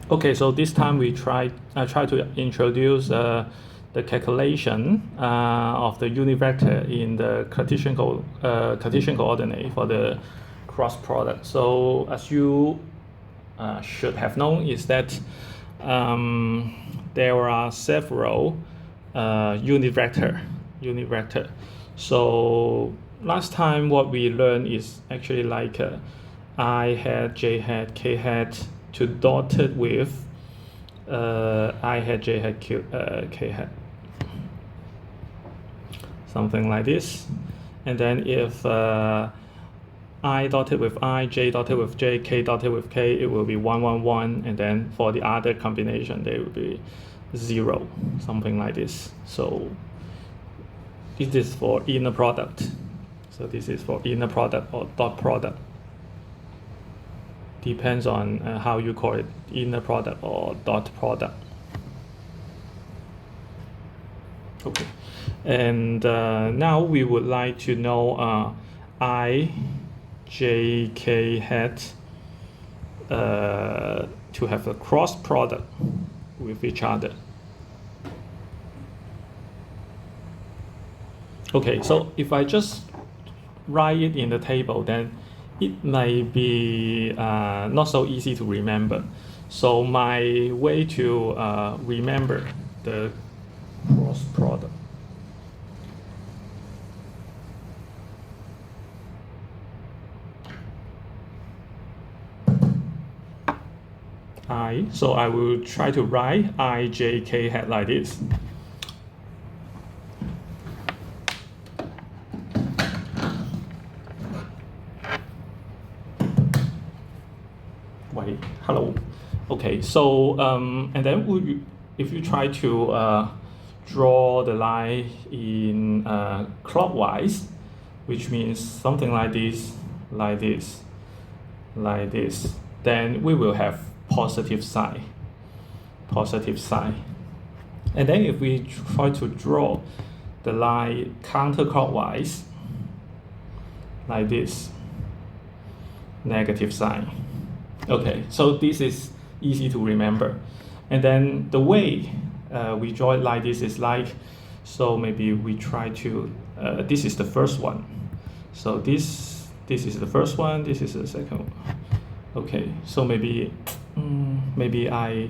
Okay, so this time I try to introduce the calculation of the unit vector in the Cartesian coordinate for the cross product. So as you should have known is that there are several unit vector. So last time what we learned is actually like I hat, j hat, k hat to dotted with I hat, j hat, k hat, something like this. And then if I dotted with I, j dotted with j, k dotted with k, it will be 1, 1, 1. And then for the other combination, they will be 0, something like this. So this is for inner product. So this is for inner product or dot product. Depends on how you call it, inner product or dot product. Okay, and now we would like to know I, j, k hat to have a cross product with each other. Okay, so if I just write it in the table, then it may be not so easy to remember. So my way to remember the cross product. So I will try to write I, j, k hat like this. Wait, hello. Okay, so and then if you try to draw the line in clockwise, which means something like this, like this, like this, then we will have positive sign. And then if we try to draw the line counterclockwise, like this, negative sign. Okay, so this is easy to remember. And then the way we draw it like this is like, so maybe we try to, this is the first one. So this is the first one, this is the second one. Okay, so maybe I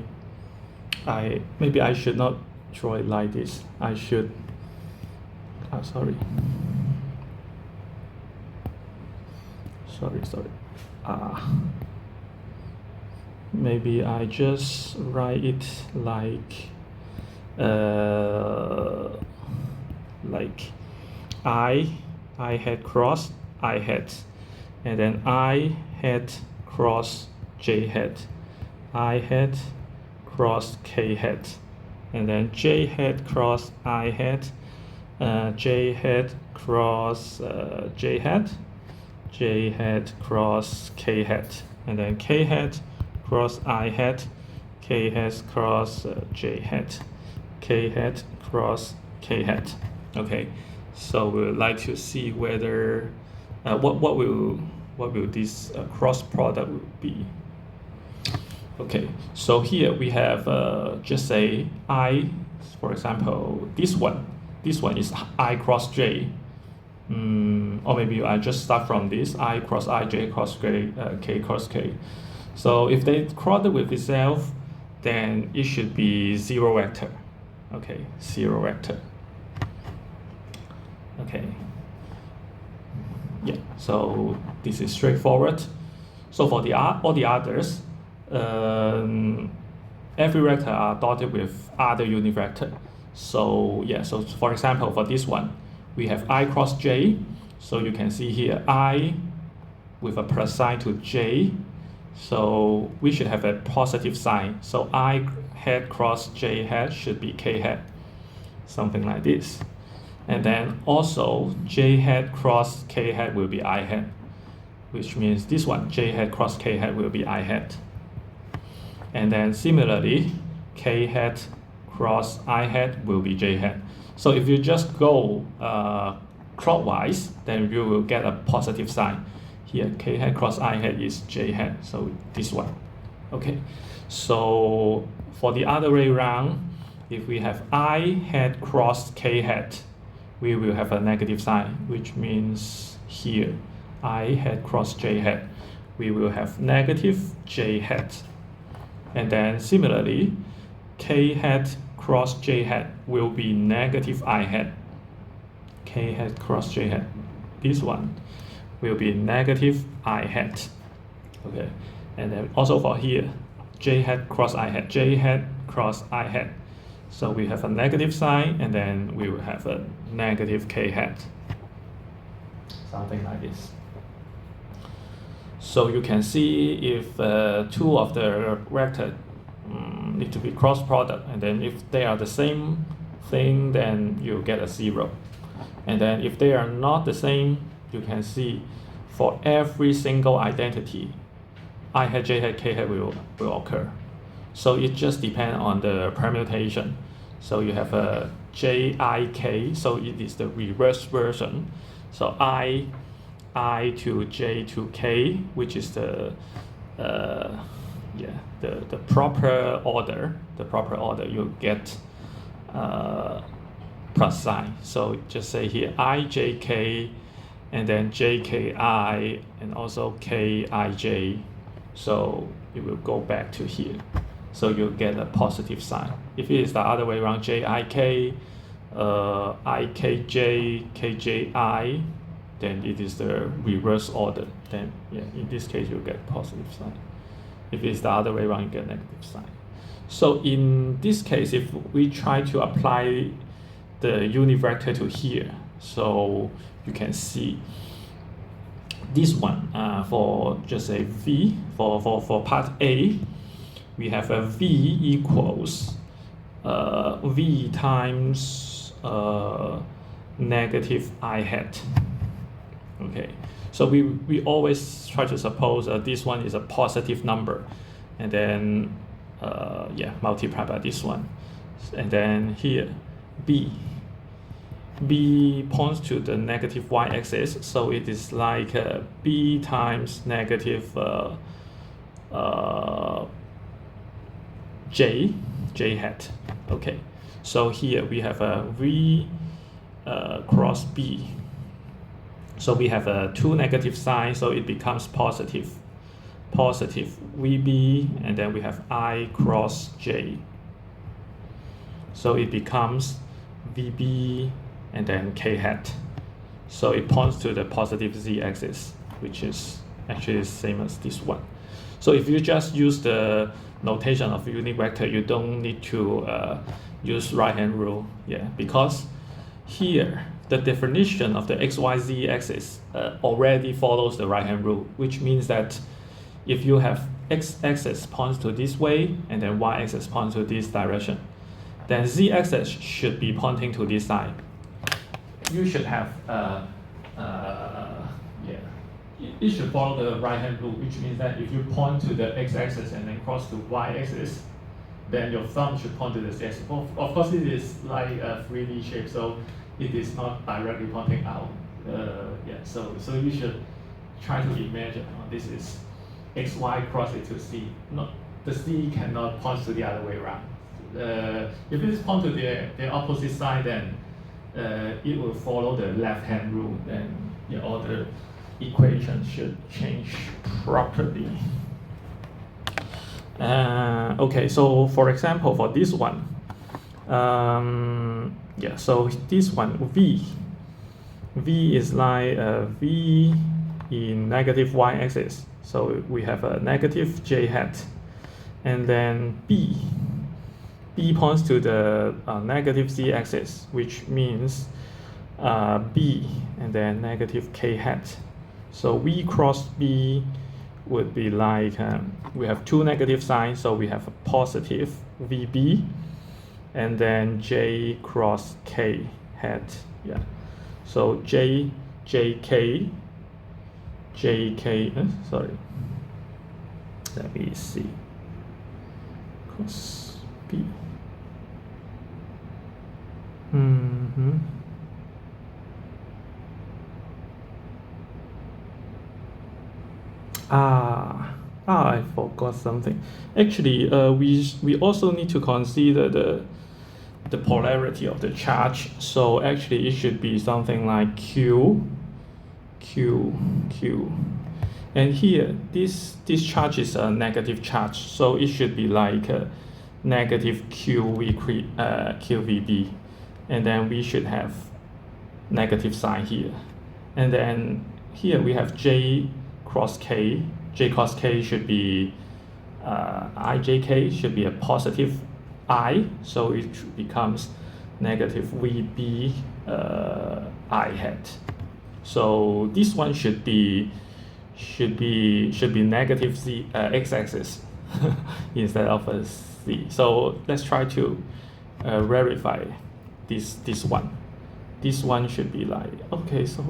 should not draw it like this. I should, sorry. Maybe I just write it like I hat cross I hat, and then I hat cross j hat, I hat cross k hat, and then j hat cross I hat, j hat cross j hat, j hat cross k hat, and then k hat cross I hat, k hat cross j hat, k hat cross k hat. Okay, so we would like to see whether what will this cross product be. Okay, so here we have just say I, for example, this one is I cross j, or maybe I just start from this I cross I, j cross k, k cross k. So if they cross with itself, then it should be 0 vector. Okay, 0 vector. Okay. Yeah, so this is straightforward. So for all the others, every vector are dotted with other unit vector. So yeah, so for example, for this one, we have I cross j. So you can see here I with a plus sign to j. So we should have a positive sign. So I hat cross j hat should be k hat, something like this. And then also j hat cross k hat will be I hat, which means this one, j hat cross k hat will be I hat. And then similarly, k hat cross I hat will be j hat. So if you just go clockwise, then you will get a positive sign. Here, k hat cross I hat is j hat, so this one. Okay, so for the other way around, if we have I hat cross K hat, we will have a negative sign, which means here I hat cross J hat, we will have negative J hat. And then similarly, K hat cross J hat will be negative I hat. K hat cross J hat. This one will be negative I hat. Okay, and then also for here, J hat cross I hat, J hat cross I hat. So we have a negative sign, and then we will have a negative K hat. Something like this. So you can see if two of the vector need to be cross product, and then if they are the same thing, then you get a 0. And then if they are not the same, you can see for every single identity, I hat, J hat, K hat will occur. So it just depends on the permutation. So you have a J, I, K, so it is the reverse version. So I to J to K, which is the proper order. The proper order you get plus sign. So just say here I, J, K, and then J, K, I, and also K, I, J. So it will go back to here. So you get a positive sign. If it is the other way around, J, I, K, I, K, J, K, J, I, then it is the reverse order. Then in this case you get positive sign. If it's the other way around, you get negative sign. So in this case, if we try to apply the unit vector to here, so you can see this one for just a V, for part A, we have a V equals V times negative I hat. Okay, so we always try to suppose this one is a positive number, and then multiply by this one, and then here B points to the negative y-axis, so it is like B times negative J hat. Okay, so here we have a V cross B. So we have a two negative signs, so it becomes positive VB, and then we have I cross J. So it becomes VB and then K hat. So it points to the positive z-axis, which is actually the same as this one. So if you just use the notation of unit vector, you don't need to use right-hand rule, because here the definition of the xyz axis already follows the right-hand rule, which means that if you have x-axis points to this way and then y-axis points to this direction, then z-axis should be pointing to this side. You should have it should follow the right-hand rule, which means that if you point to the x-axis and then cross to y-axis, then your thumb should point to the z-axis. Of course, it is like a 3D shape, so it is not directly pointing out. So you should try to imagine this is xy cross it to c. No, the c cannot point to the other way around. If it is point to the opposite side, then it will follow the left-hand rule. Then all the equations should change properly. Okay, so for example, for this one, so this one V is like V in negative y-axis. So we have a negative J hat, and then B points to the negative z-axis, which means B and then negative K hat. So V cross B would be like we have two negative signs, so we have a positive VB, and then J cross K hat. So JK, sorry, let me see, cross B. I forgot something. Actually, we also need to consider the polarity of the charge. So actually, it should be something like Q, Q. And here, this charge is a negative charge, so it should be like a negative QVB, and then we should have negative sign here. And then here we have J cross K. J cross K should be IJK should be a positive I, so it becomes negative VB I hat. So this one should be negative Z x-axis instead of a Z. So let's try to verify this one. This one should be like, okay, so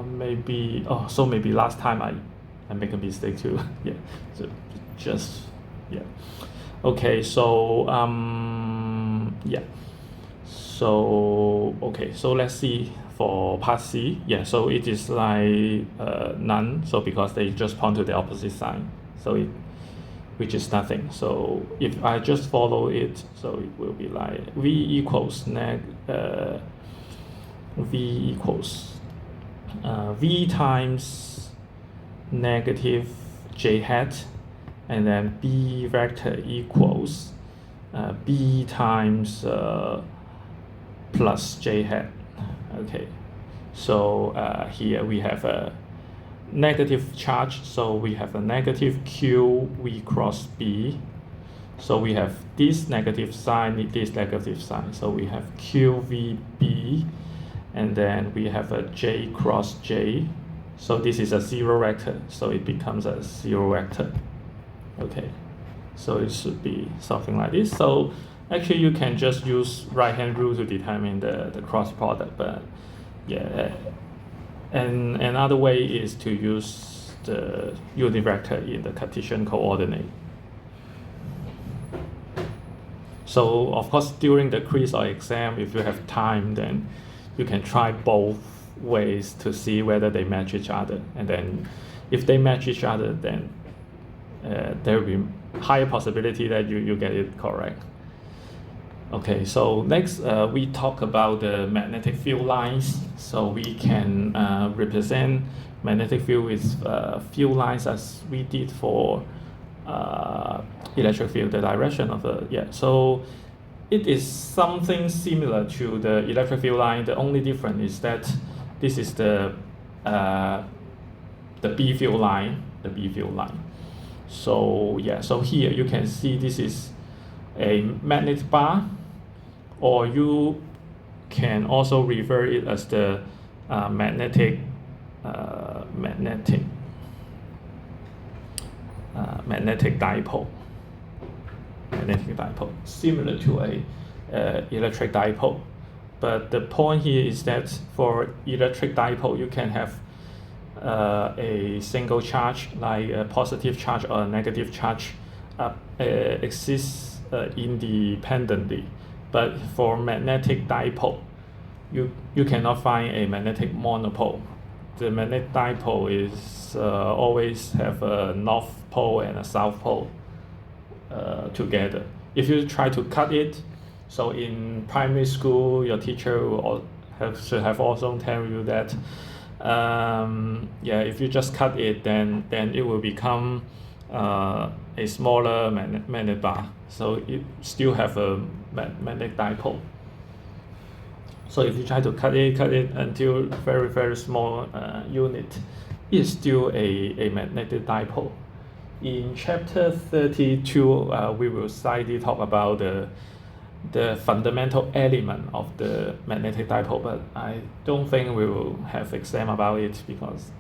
maybe, so maybe last time I make a mistake too. Yeah, so just, yeah. Okay, so yeah. So okay, so let's see for part C. Yeah, so it is like none. So because they just point to the opposite sign, so which is nothing. So if I just follow it, so it will be like V equals V times negative J hat, and then B vector equals B times plus J hat. Okay, so here we have a negative charge, so we have a negative Q V cross B. So we have this negative sign, this negative sign. So we have QVB, and then we have a J cross J. So this is a zero vector, so it becomes a zero vector. Okay, so it should be something like this. So actually you can just use right-hand rule to determine the cross product, but yeah, and another way is to use the unit vector in the Cartesian coordinate. So of course during the quiz or exam, if you have time, then you can try both ways to see whether they match each other, and then if they match each other, then there will be higher possibility that you get it correct. Okay, so next we talk about the magnetic field lines. So we can represent magnetic field with field lines as we did for electric field, the direction of the, yeah. So it is something similar to the electric field line. The only difference is that this is the B field line, So yeah, so here you can see this is a magnet bar, or you can also refer it as the magnetic dipole. Magnetic dipole, similar to a electric dipole. But the point here is that for electric dipole, you can have a single charge, like a positive charge or a negative charge, exists independently. But for magnetic dipole, you cannot find a magnetic monopole. The magnetic dipole is always have a north pole and a south pole together. If you try to cut it, so in primary school, your teacher should have also tell you that yeah, if you just cut it, then it will become a smaller magnet bar. So it still have a magnetic dipole. So if you try to cut it until very, very small unit, it's still a magnetic dipole. In chapter 32, we will slightly talk about the fundamental element of the magnetic dipole, but I don't think we will have exam about it because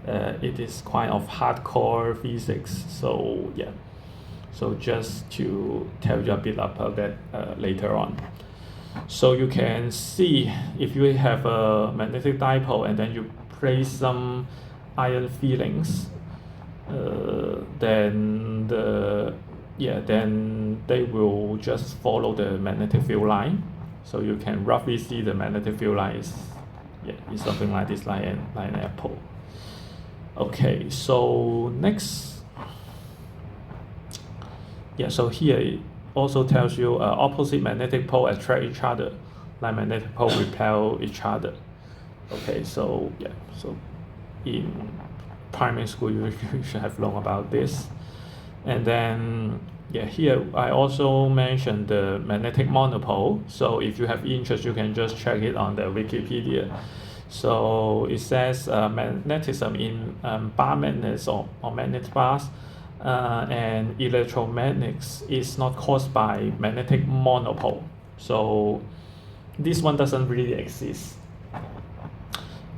it is kind of hardcore physics. So yeah, so just to tell you a bit about that later on. So you can see if you have a magnetic dipole and then you place some iron fillings, then they will just follow the magnetic field line. So you can roughly see the magnetic field line is something like this, like an apple. Okay, so next yeah, so here it also tells you opposite magnetic pole attract each other, like magnetic pole repel each other. Okay, so yeah, so in primary school you should have known about this. And then yeah, here I also mentioned the magnetic monopole. So if you have interest, you can just check it on the Wikipedia. So it says magnetism in bar magnets or magnet bars and electromagnetics is not caused by magnetic monopole. So this one doesn't really exist.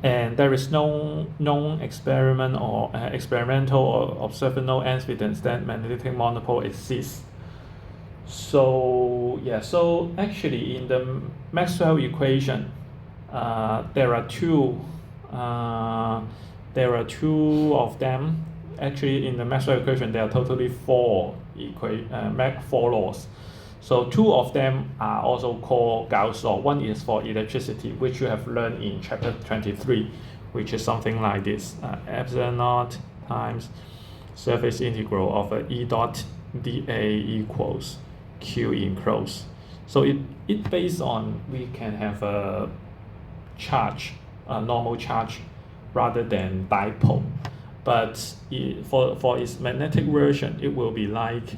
And there is no known experiment or experimental or observational evidence that magnetic monopole exists. So yeah, so actually in the Maxwell equation, there are two of them. Actually, in the Maxwell equation, there are totally four laws. So two of them are also called Gauss law. One is for electricity, which you have learned in chapter 23, which is something like this: epsilon naught times surface integral of E dot dA equals Q enclosed. So it based on we can have a charge, a normal charge, rather than dipole. But for its magnetic version, it will be like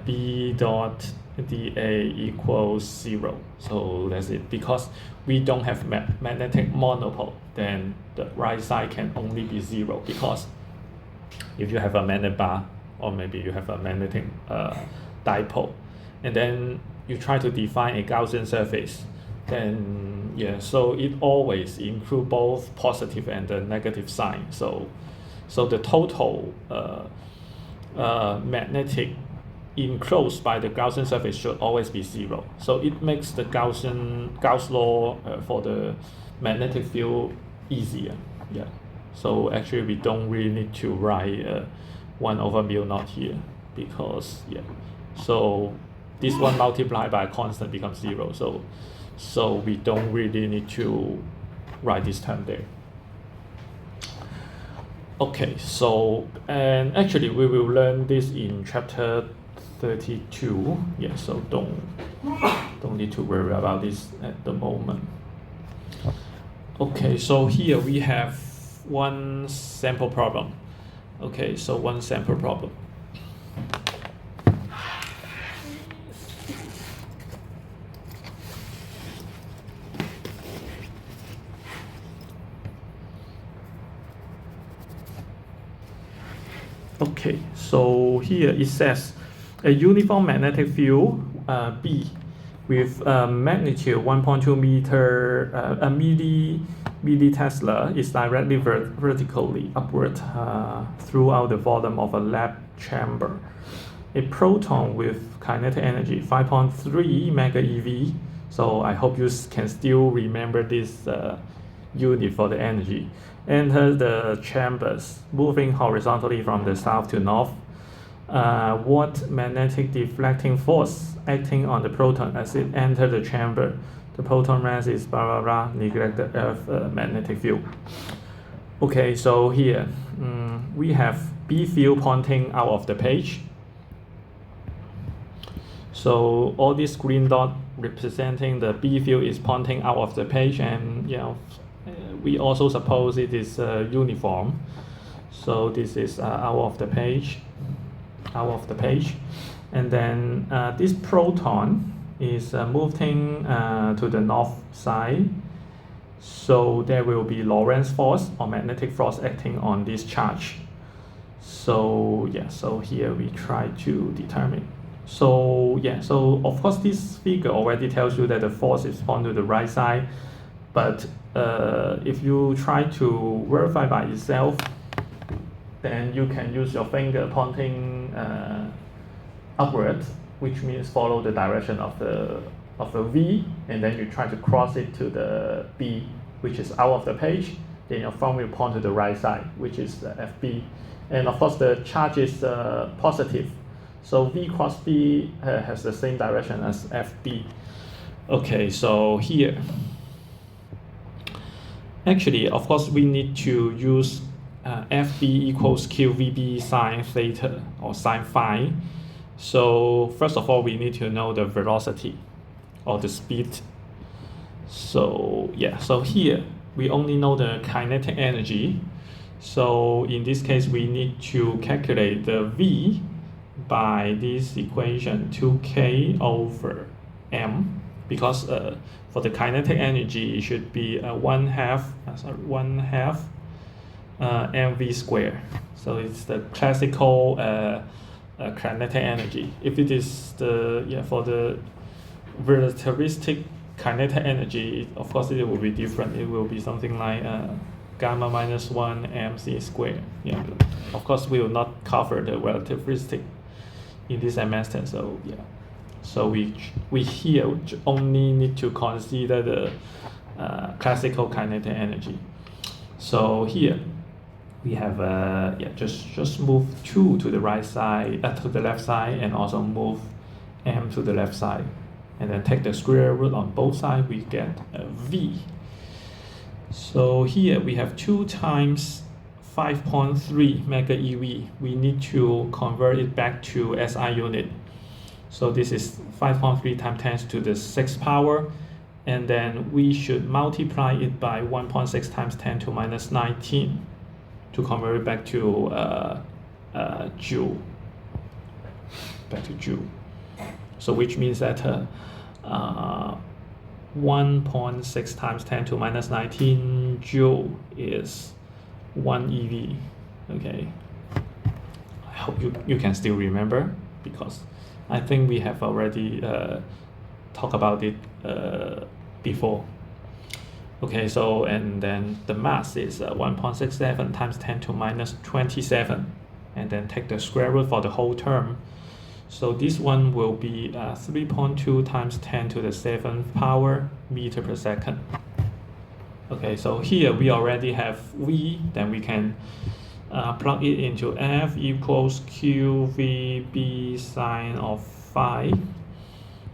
B dot dA equals 0. So that's it. Because we don't have magnetic monopole, then the right side can only be 0. Because if you have a magnet bar, or maybe you have a magnetic dipole, and then you try to define a Gaussian surface, then yeah, so it always include both positive and the negative sign. So the total magnetic enclosed by the Gaussian surface should always be 0. So it makes the Gauss law for the magnetic field easier. Yeah. So actually we don't really need to write 1 over mu naught here, because yeah. So this one multiplied by a constant becomes 0. So we don't really need to write this term there. Okay, so and actually we will learn this in chapter 32. Yeah, so don't need to worry about this at the moment. Okay, so here we have one sample problem. Okay, so one sample problem. Okay, so here it says a uniform magnetic field B with magnitude 1.2 millitesla is directly vertically upward throughout the volume of a lab chamber. A proton with kinetic energy 5.3 mega eV. So I hope you can still remember this unit for the energy. Enters the chambers, moving horizontally from the south to north. What magnetic deflecting force acting on the proton as it enters the chamber? The proton mass is blah blah blah, neglect the Earth magnetic field. Okay, so here we have B field pointing out of the page. So all this green dot representing the B field is pointing out of the page, and you know, we also suppose it is uniform. So this is out of the page, and then this proton is moving to the north side. So there will be Lorentz force or magnetic force acting on this charge. So yeah, so here we try to determine. So yeah, so of course this figure already tells you that the force is pointed to the right side, but if you try to verify by itself, then you can use your finger pointing upward, which means follow the direction of the V, and then you try to cross it to the B, which is out of the page. Then your thumb will point to the right side, which is the FB, and of course the charge is positive. So V cross B has the same direction as FB. Okay, so here, actually, of course, we need to use FB equals QVB sine theta or sine phi. So first of all, we need to know the velocity or the speed. So yeah, so here we only know the kinetic energy. So in this case, we need to calculate the V by this equation 2k over m, because for the kinetic energy it should be 1/2 mv squared. So it's the classical kinetic energy. If it is for the relativistic kinetic energy, of course it will be different. It will be something like gamma minus 1 mc squared. Yeah, of course we will not cover the relativistic in this semester. So yeah, so we here only need to consider the classical kinetic energy. So here we have just move 2 to the right side, to the left side, and also move m to the left side, and then take the square root on both sides. We get a v. So here we have 2 times 5.3 mega eV. We need to convert it back to SI unit. So this is 5.3 times 10 to the 6th power, and then we should multiply it by 1.6 times 10 to minus 19 to convert it back to joule. Back to joule. So which means that 1.6 times 10 to minus 19 joule is 1 eV. Okay, I hope you can still remember, because I think we have already talked about it before. Okay, so and then the mass is 1.67 times 10 to minus 27, and then take the square root for the whole term. So this one will be 3.2 times 10 to the 7th power meter per second. Okay, so here we already have V, then we can plug it into F equals QVB sine of phi.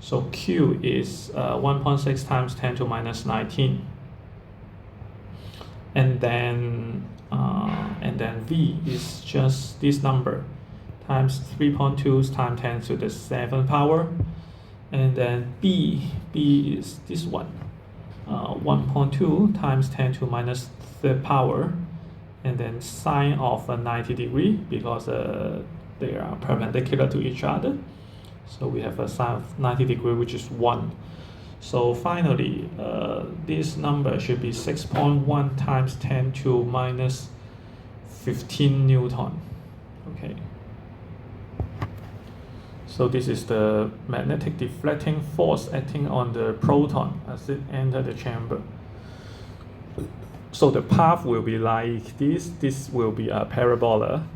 So Q is 1.6 times 10 to minus 19. And then V is just this number times 3.2 times 10 to the 7th power, and then B is this one, 1.2 times 10 to minus 3rd power, and then sine of 90 degree, because they are perpendicular to each other. So we have a sine of 90 degree, which is 1. So finally, this number should be 6.1 times 10 to minus 15 Newton. Okay. So this is the magnetic deflecting force acting on the proton as it enters the chamber. So the path will be like this. This will be a parabola.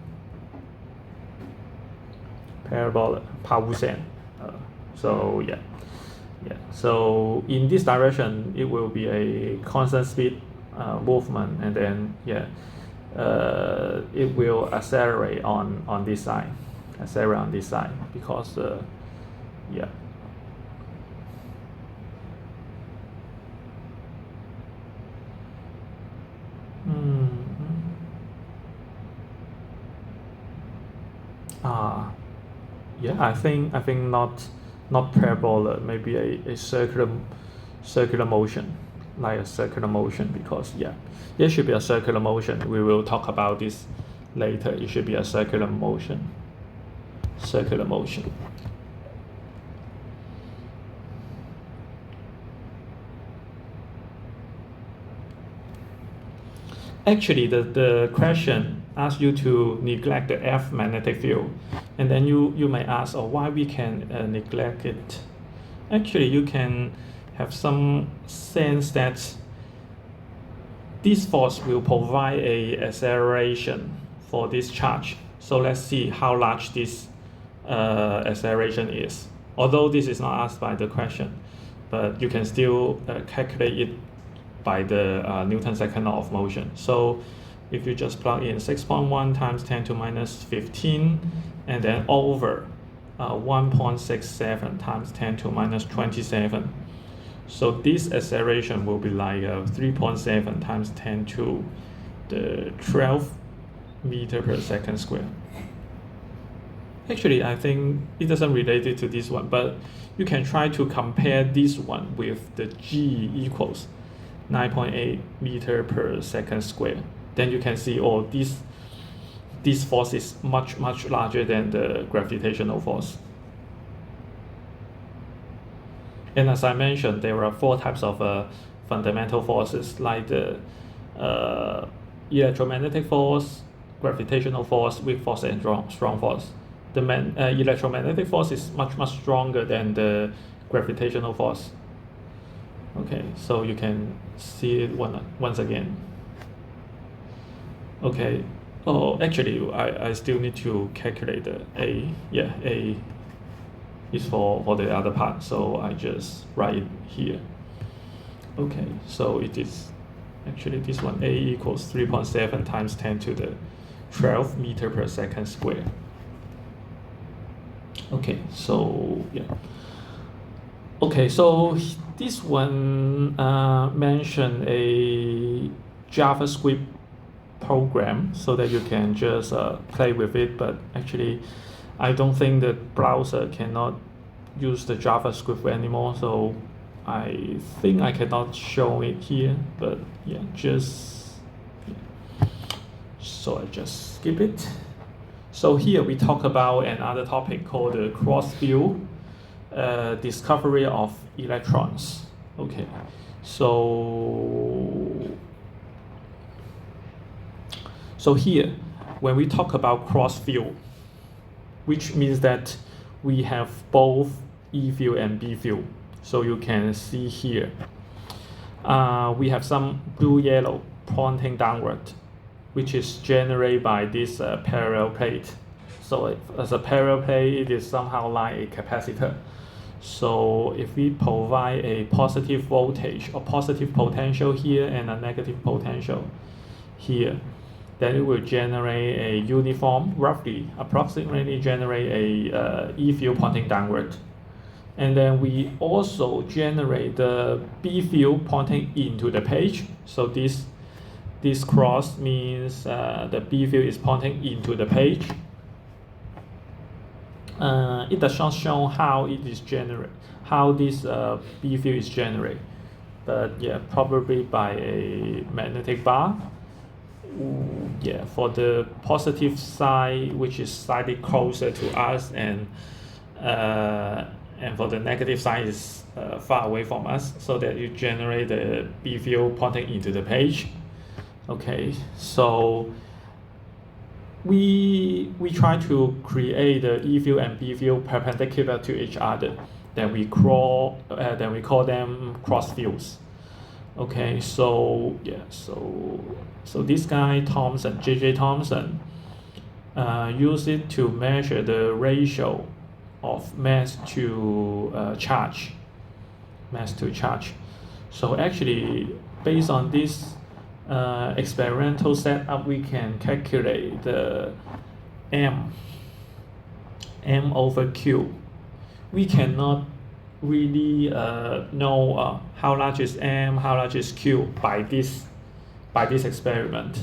Pausen. So yeah. So in this direction, it will be a constant speed movement, and then it will accelerate on this side. Accelerate on this side, because I think not parabola, maybe a circular motion, like a circular motion, because it should be a circular motion. We will talk about this later. It should be a circular motion. Actually, the question asks you to neglect the F magnetic field, and then you may ask, why we can neglect it. Actually, you can have some sense that this force will provide a acceleration for this charge. So let's see how large this acceleration is. Although this is not asked by the question, but you can still calculate it by the Newton's second law of motion. So if you just plug in 6.1 times 10 to minus 15, and then over 1.67 times 10 to minus 27. So this acceleration will be like 3.7 times 10 to the 12 meter per second square. Actually, I think it doesn't relate it to this one, but you can try to compare this one with the G equals 9.8 meter per second square. Then you can see, oh, this force is much larger than the gravitational force. And as I mentioned, there are 4 types of fundamental forces, like the electromagnetic force, gravitational force, weak force, and strong force. The electromagnetic force is much stronger than the gravitational force. Okay, so you can see it once again. Okay. Oh, actually, I still need to calculate the A. Yeah, A is for the other part, so I just write it here. Okay, so it is actually this one, A equals 3.7 times 10 to the 12 meter per second square. Okay, so yeah. Okay, so this one mentioned a JavaScript program so that you can just play with it, but actually I don't think the browser cannot use the JavaScript anymore, so I think I cannot show it here, but yeah, so I just skip it. So here we talk about another topic called the cross-field discovery of electrons. Okay, so here, when we talk about cross-field, which means that we have both E field and B field. So you can see here, we have some blue-yellow pointing downward, which is generated by this parallel plate. So as a parallel plate, it is somehow like a capacitor. So if we provide a positive voltage or positive potential here and a negative potential here, then it will generate a uniform, approximately generate a E field pointing downward. And then we also generate the B field pointing into the page. So this cross means the B field is pointing into the page. It does not show how it is generated, how this B field is generated, but yeah, probably by a magnetic bar. Yeah, for the positive side, which is slightly closer to us, and for the negative side is far away from us, so that you generate the B field pointing into the page. Okay, so we try to create the E field and B field perpendicular to each other. Then we call them cross fields. Okay, so yeah, so this guy Thomson, J.J. Thomson, used it to measure the ratio of mass to charge. So actually, based on this experimental setup, we can calculate the m over q. We cannot really know how large is m, how large is q by this experiment,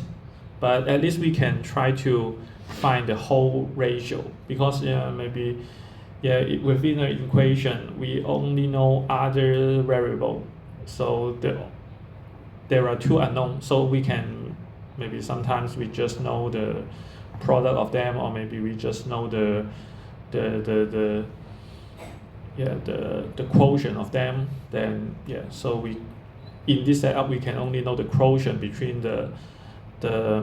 but at least we can try to find the whole ratio, because maybe within the equation we only know other variable, so there are 2 unknowns, so we can maybe sometimes we just know the product of them, or maybe we just know the quotient of them. Then so we, in this setup, we can only know the quotient between the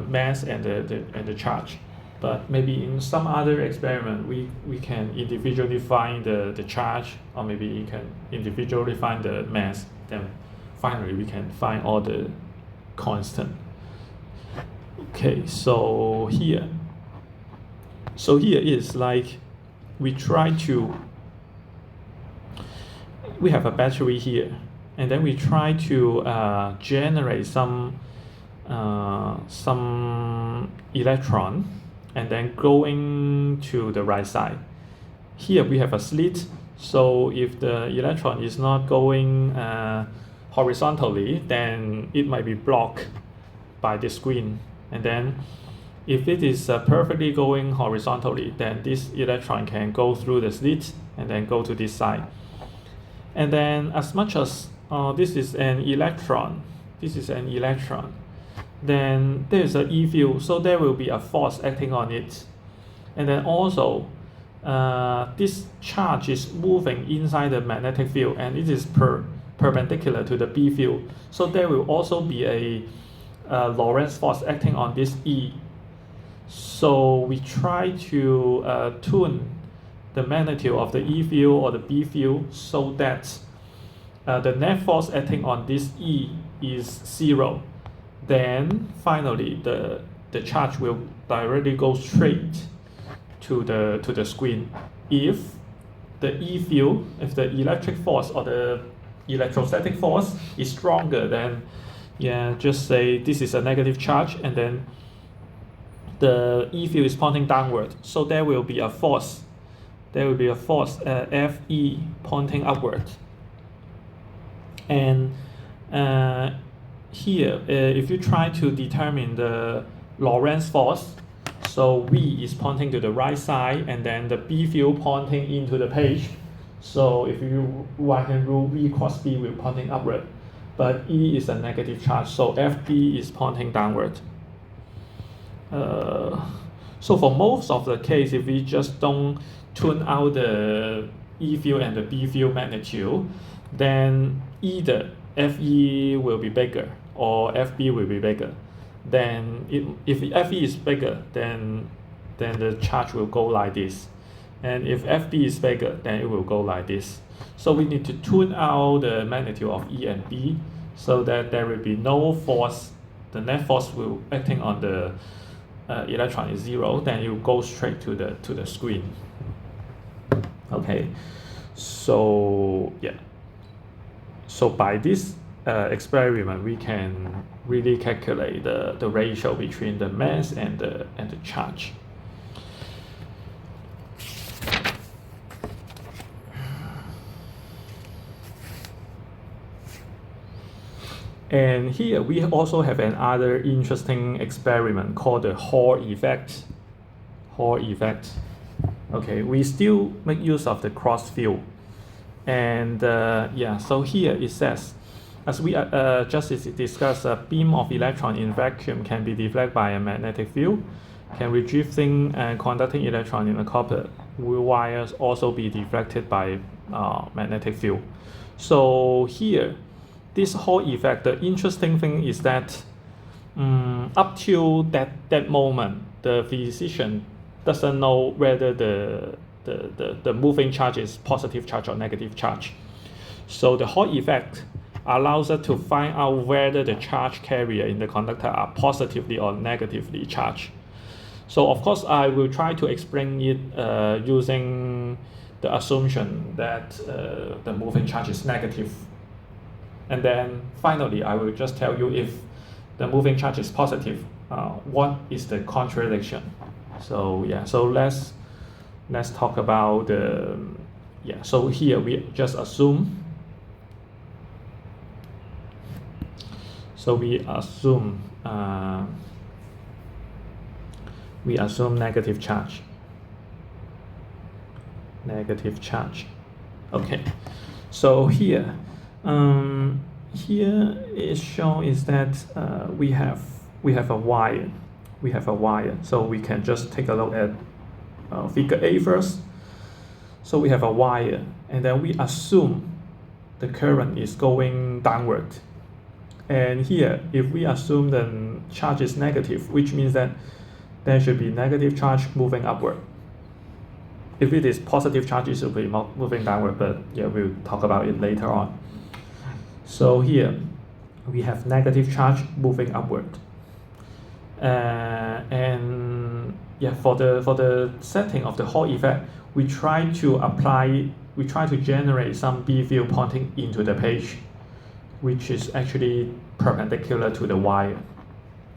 mass and the charge. But maybe in some other experiment, we can individually find the charge, or maybe you can individually find the mass. Then finally we can find all the constant. Okay, so here is like we have a battery here, and then we try to generate some electron, and then going to the right side. Here we have a slit, so if the electron is not going horizontally, then it might be blocked by the screen. And then If it is perfectly going horizontally, then this electron can go through the slit and then go to this side. And then as much as this is an electron, then there's an E field, so there will be a force acting on it. And then also, this charge is moving inside the magnetic field, and it is perpendicular to the B field. So there will also be a Lorentz force acting on this E. So we try to tune the magnitude of the E field or the B field so that the net force acting on this E is 0. Then finally the charge will directly go straight to the screen. If the E field, if the electric force or the electrostatic force is stronger, then just say this is a negative charge, and then the E field is pointing downward. So there will be a force. Fe pointing upward. And here, if you try to determine the Lorentz force, so V is pointing to the right side, and then the B field pointing into the page. So if you right-hand rule, V cross B will pointing upward, but E is a negative charge, so FB is pointing downward. So for most of the case, if we just don't tune out the E field and the B field magnitude, then either FE will be bigger or FB will be bigger. Then if FE is bigger, then the charge will go like this. And if FB is bigger, then it will go like this. So we need to tune out the magnitude of E and B so that there will be no force. The net force will acting on the electron is 0, then you go straight to the screen. Okay, so so by this experiment, we can really calculate the ratio between the mass and the charge. And here we also have another interesting experiment called the Hall effect. Okay, we still make use of the cross field. And so here it says, as we just discussed, a beam of electron in vacuum can be deflected by a magnetic field. Can redrifting and conducting electron in a copper wires also be deflected by magnetic field? So here, this Hall effect, the interesting thing is that up till that moment, the physician doesn't know whether the moving charge is positive charge or negative charge. So the Hall effect allows us to find out whether the charge carrier in the conductor are positively or negatively charged. So of course I will try to explain it using the assumption that the moving charge is negative. And then finally I will just tell you if the moving charge is positive, what is the contradiction. So so let's talk about the so here we just assume. So we assume negative charge. Okay. So here is shown is that we have a wire. So we can just take a look at figure A first. So we have a wire, and then we assume the current is going downward. And here, if we assume the charge is negative, which means that there should be negative charge moving upward. If it is positive charge, it should be moving downward, but we'll talk about it later on. So here, we have negative charge moving upward. And for the setting of the Hall effect, we try to generate some B field pointing into the page, which is actually perpendicular to the wire.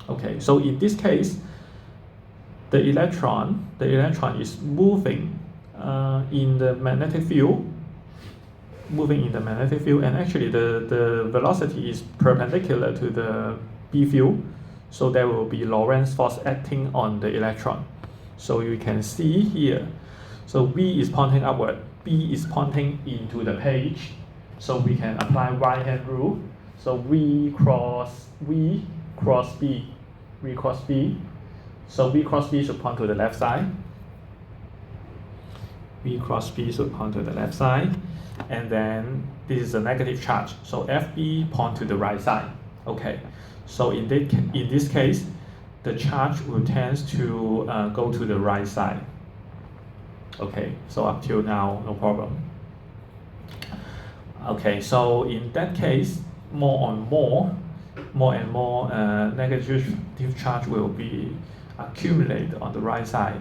Okay, so in this case, the electron is moving in the magnetic field, and actually the velocity is perpendicular to the B field. So there will be Lorentz force acting on the electron. So you can see here, so V is pointing upward, B is pointing into the page. So we can apply right-hand rule. So V cross B, V cross B. So V cross B should point to the left side. V cross B should point to the left side. And then this is a negative charge. So FB point to the right side. Okay. So in this case, the charge will tend to go to the right side. Okay. So up till now, no problem. Okay. So in that case, more and more negative charge will be accumulated on the right side,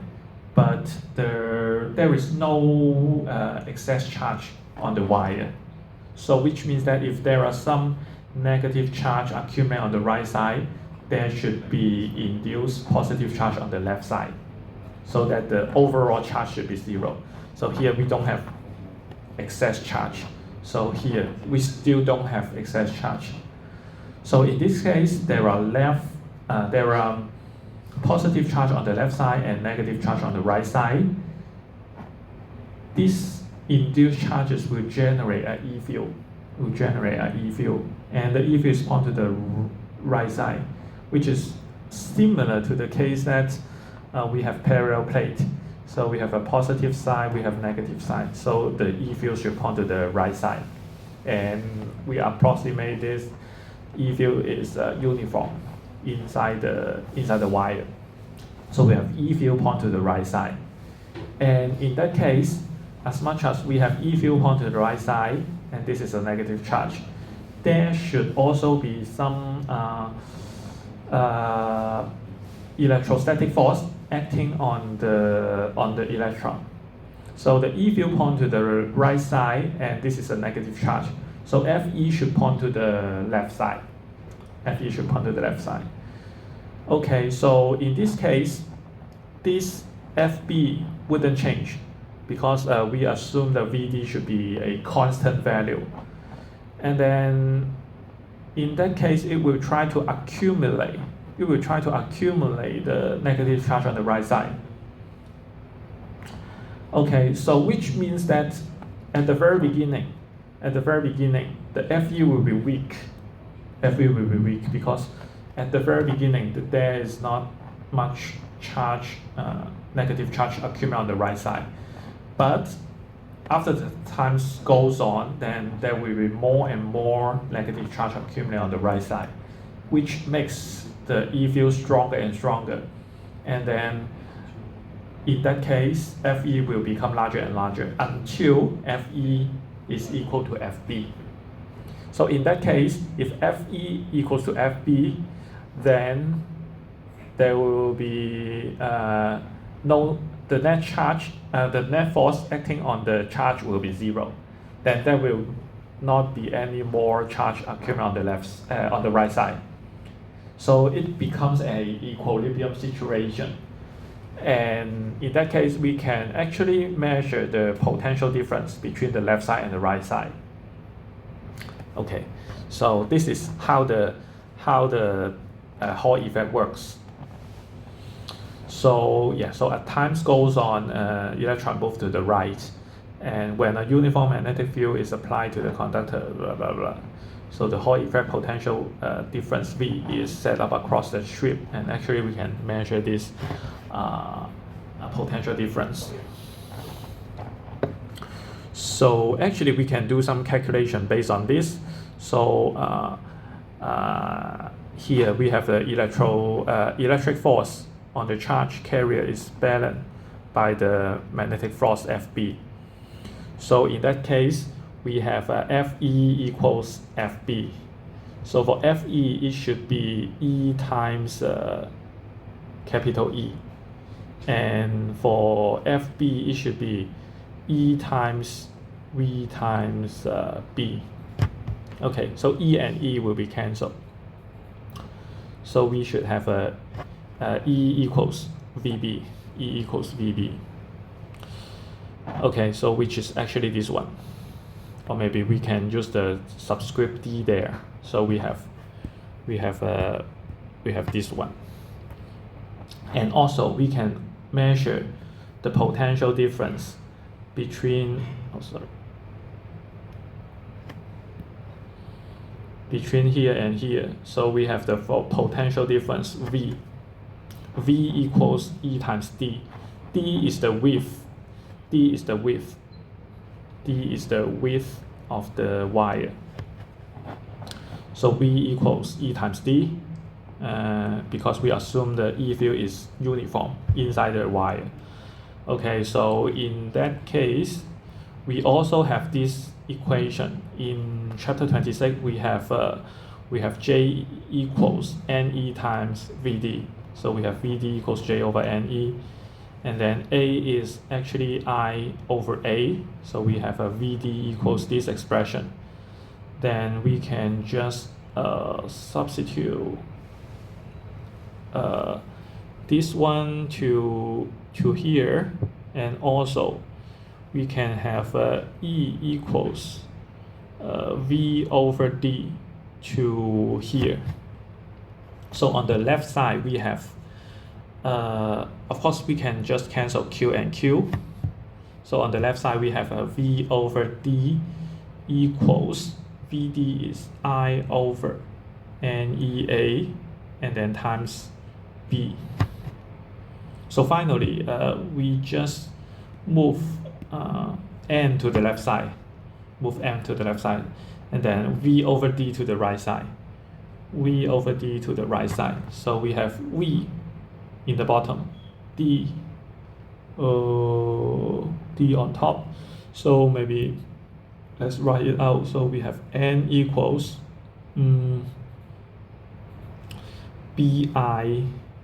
but there is no excess charge on the wire. So which means that if there are some negative charge accumulated on the right side, there should be induced positive charge on the left side, so that the overall charge should be 0. So here we don't have excess charge. So here we still don't have excess charge. So in this case, there are positive charge on the left side and negative charge on the right side. These induced charges will generate an E field. And the E field is pointed to the right side, which is similar to the case that we have parallel plate. So we have a positive side, we have negative side. So the E field should point to the right side. And we approximate this E field is uniform inside the wire. So we have E field point to the right side. And in that case, as much as we have E field point to the right side, and this is a negative charge, there should also be some electrostatic force acting on the electron. So the E field point to the right side, and this is a negative charge. So Fe should point to the left side. Fe should point to the left side. Okay, so in this case, this Fb wouldn't change because we assume the Vd should be a constant value. And then in that case, it will try to accumulate the negative charge on the right side. Okay, so which means that at the very beginning, the Fe will be weak. Fe will be weak because at the very beginning, there is not much charge, negative charge accumulated on the right side. But after the time goes on, then there will be more and more negative charge accumulated on the right side, which makes the E field stronger and stronger. And then in that case, Fe will become larger and larger until Fe is equal to Fb. So in that case, if Fe equals to Fb, then there will be the net charge, the net force acting on the charge will be 0. Then there will not be any more charge accumulated on the right side. So it becomes an equilibrium situation. And in that case, we can actually measure the potential difference between the left side and the right side. Okay, so this is how the Hall effect works. So yeah, so as time goes on, electron move to the right, and when a uniform magnetic field is applied to the conductor, blah blah blah. So the Hall effect potential difference V is set up across the strip, and actually we can measure this potential difference. So actually we can do some calculation based on this. So here we have the electric force on the charge carrier is balanced by the magnetic force Fb. So in that case, we have Fe equals Fb. So for Fe, it should be E times capital E. And for Fb, it should be E times V times B. Okay, so E and E will be cancelled. So we should have E equals VB. E equals VB. Okay, so which is actually this one. Or maybe we can use the subscript D there. So we have we have this one. And also we can measure the potential difference between between here and here. So we have the potential difference V. V equals E times D. D is the width. D is the width. D is the width of the wire. So V equals E times D because we assume the E field is uniform inside the wire. Okay, so in that case, we also have this equation. In chapter 26, we have J equals NE times VD. So we have VD equals J over NE, and then A is actually I over A. So we have a VD equals this expression. Then we can just substitute this one to here, and also we can have E equals V over D to here. So on the left side we have of course we can just cancel Q and Q. So on the left side we have a V over D equals VD is I over NEA and then times B. So finally we just move N to the left side, and then V over D to the right side, V over D to the right side. So we have V in the bottom, D on top. So maybe let's write it out. So we have N equals BI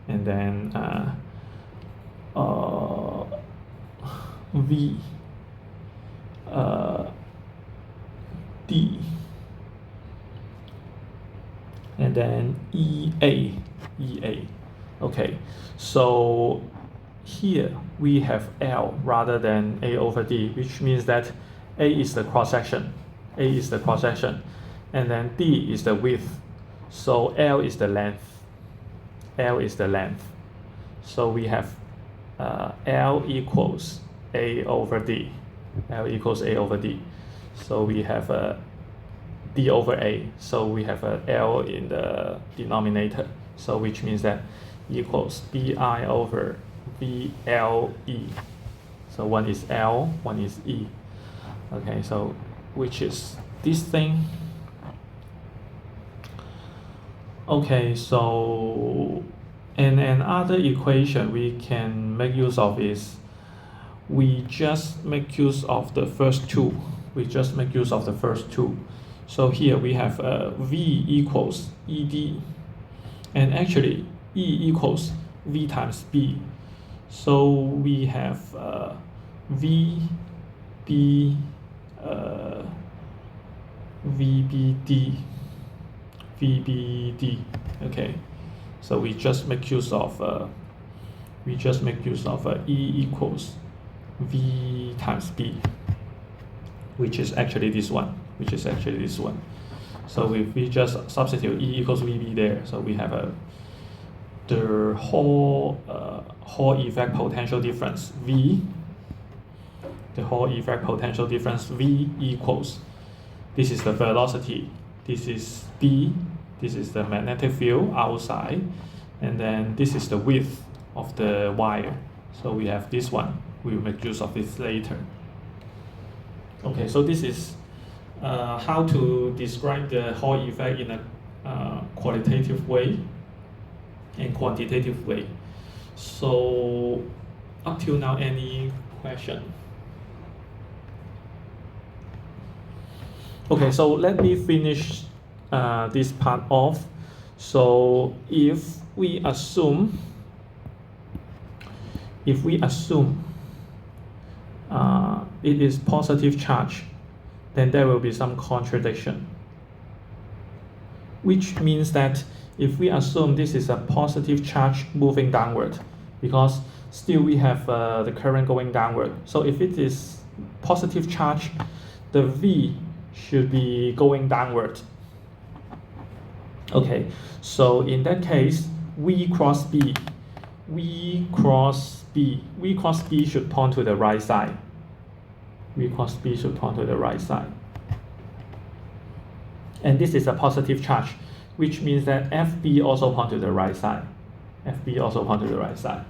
and then V D and then EA. Okay, so here we have L rather than A over D, which means that A is the cross section, and then D is the width. So L is the length. So we have L equals A over D. So we have a D over A. So we have a L in the denominator. So which means that equals BI over VLE. So one is L, one is E. Okay, so which is this thing. Okay, so and another equation we can make use of is we just make use of the first two. So here we have V equals ED, and actually E equals V times B. So we have VBD. Okay, so we just make use of E equals V times B, which is actually this one. So if we just substitute E equals VB there, so we have the Hall effect potential difference V. The Hall effect potential difference V equals, this is the velocity, this is B, this is the magnetic field outside, and then this is the width of the wire. So we have this one. We'll make use of this later. Okay, so this is how to describe the Hall effect in a qualitative way and quantitative way. So up till now, any question? Okay, so let me finish this part off. So if we assume it is positive charge, then there will be some contradiction, which means that if we assume this is a positive charge moving downward, because still we have the current going downward. So if it is positive charge, the V should be going downward. Okay, so in that case, V cross B, V cross B, V cross B should point to the right side. V cross B should point to the right side. And this is a positive charge, which means that FB also point to the right side. FB also point to the right side.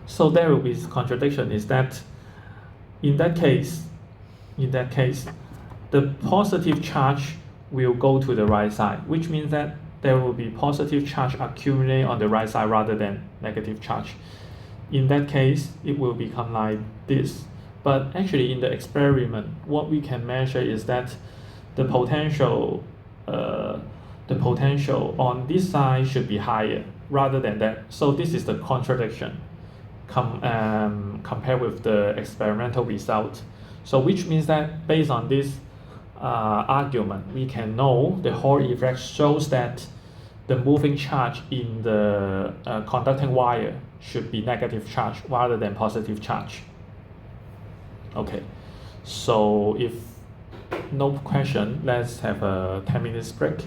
So there will be contradiction is that in that case, the positive charge will go to the right side, which means that there will be positive charge accumulate on the right side rather than negative charge. In that case, it will become like this. But actually in the experiment, what we can measure is that the potential on this side should be higher rather than that. So this is the contradiction compared with the experimental result. So which means that based on this argument, we can know the Hall effect shows that the moving charge in the conducting wire should be negative charge rather than positive charge. Okay, so if no question, let's have a 10 minutes break.